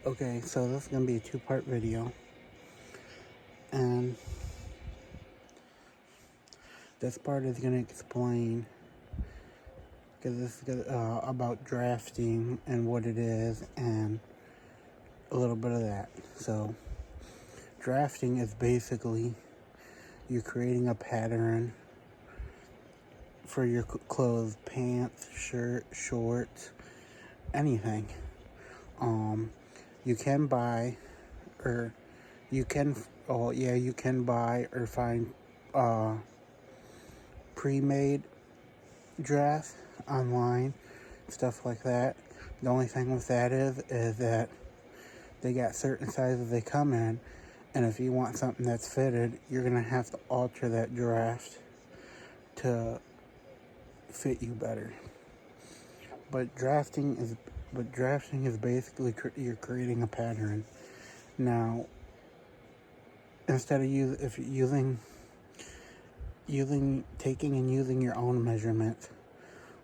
Okay, so this is going to be a two-part video, and this part is going to explain, because this is about drafting and what it is, and a little bit of that. So, drafting is basically you're creating a pattern for your clothes, pants, shirt, shorts, anything. You can buy, or you can buy or find pre-made drafts online, stuff like that. The only thing with that is that they got certain sizes they come in, and if you want something that's fitted, you're gonna have to alter that draft to fit you better. But drafting is basically you're creating a pattern. Now, instead of using using your own measurements,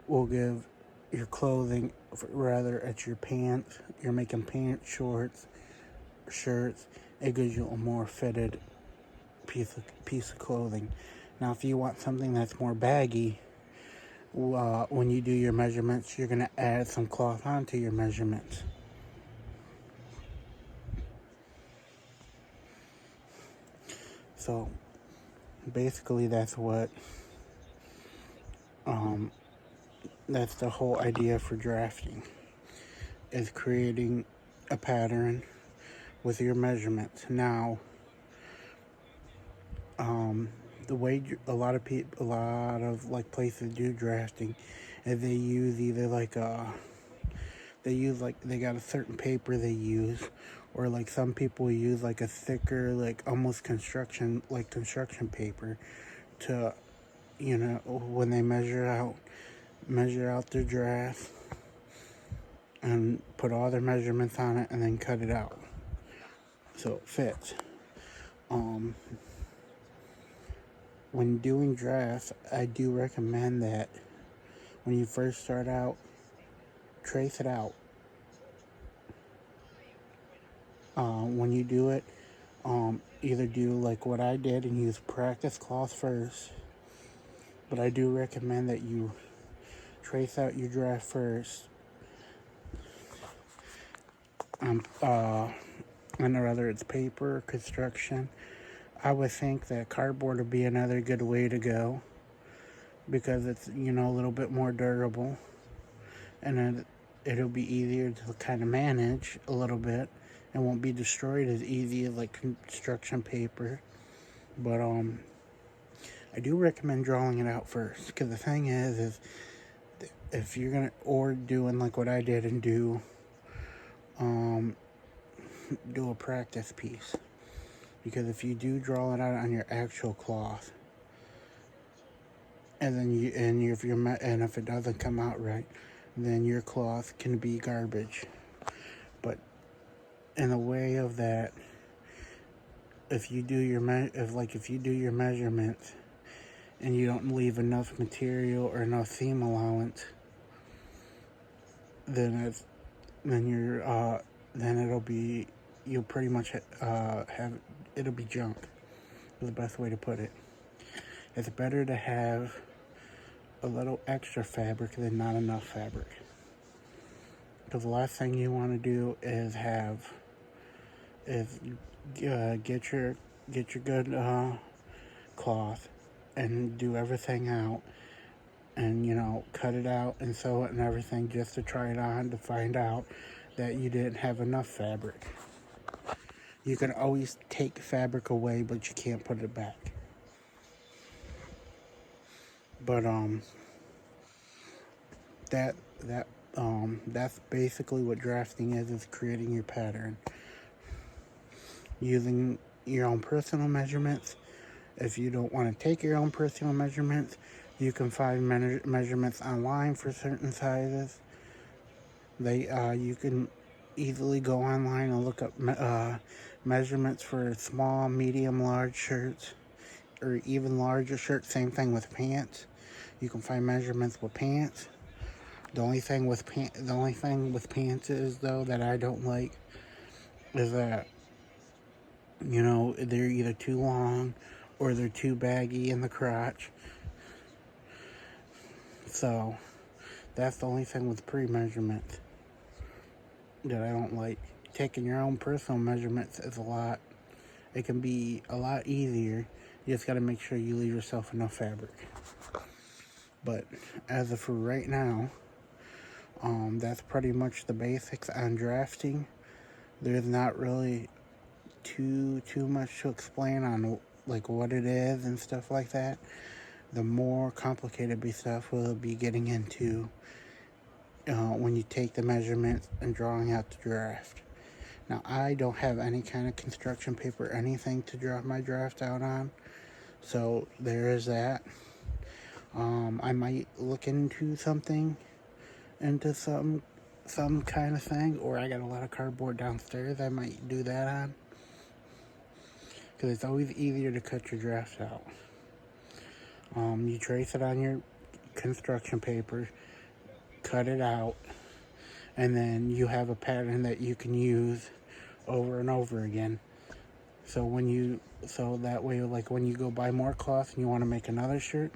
will give your clothing, rather at your pants, you're making pants, shorts, shirts, it gives you a more fitted piece of clothing. Now, if you want something that's more baggy, when you do your measurements, you're going to add some cloth onto your measurements. So basically that's the whole idea for drafting, is creating a pattern with your measurements. Now, the way a lot of like places do drafting is they use either they got a certain paper they use, or like some people use like a thicker, like almost construction paper to, when they measure out their draft and put all their measurements on it and then cut it out so it fits. When doing drafts, I do recommend that when you first start out, trace it out. When you do it, either do like what I did and use practice cloth first, but I do recommend that you trace out your draft first. And whether it's paper or construction, I would think that cardboard would be another good way to go, because it's, a little bit more durable, and then it'll be easier to kind of manage a little bit and won't be destroyed as easy as like construction paper. But I do recommend drawing it out first, because the thing is if you're gonna, or doing like what I did and do a practice piece, because if you do draw it out on your actual cloth, and then if it doesn't come out right, then your cloth can be garbage. But in the way of that, if you do your measurements and you don't leave enough material or enough seam allowance, then you'll pretty much it'll be junk, is the best way to put it. It's better to have a little extra fabric than not enough fabric, because the last thing you want to do is get your good cloth and do everything out, and cut it out and sew it and everything just to try it on, to find out that you didn't have enough fabric. You can always take fabric away, but you can't put it back. But that's basically what drafting is creating your pattern using your own personal measurements. If you don't want to take your own personal measurements, you can find measurements online for certain sizes. You can easily go online and look up measurements for small, medium, large shirts, or even larger shirts. Same thing with pants. You can find measurements with pants. The only thing with pants is, though, that I don't like, is that, you know, they're either too long or they're too baggy in the crotch. So that's the only thing with pre-measurements that I don't like. Taking your own personal measurements is it can be a lot easier. You just got to make sure you leave yourself enough fabric. But as of for right now, that's pretty much the basics on drafting. There's not really too much to explain on like what it is and stuff like that. The more complicated stuff we'll be getting into when you take the measurements and drawing out the draft. Now, I don't have any kind of construction paper or anything to draw my draft out on, so there is that. I might look into some kind of thing, or I got a lot of cardboard downstairs I might do that on, because it's always easier to cut your draft out. You trace it on your construction paper, cut it out, and then you have a pattern that you can use over and over again. So that way, like when you go buy more cloth and you want to make another shirt,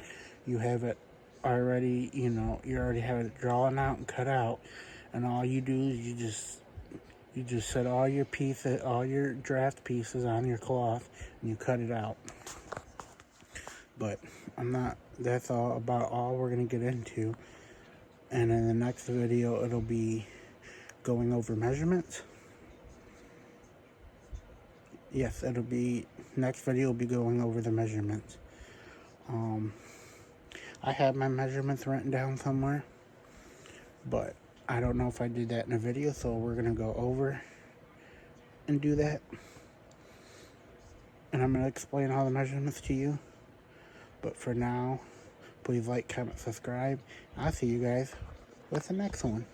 you have it already, you already have it drawn out and cut out, and all you do is you just set all your draft pieces on your cloth and you cut it out. But that's about all we're going to get into. And in the next video, it'll be going over measurements. Yes, next video will be going over the measurements. I have my measurements written down somewhere, but I don't know if I did that in a video, so we're going to go over and do that. And I'm going to explain all the measurements to you. But for now, please like, comment, subscribe. I'll see you guys with the next one.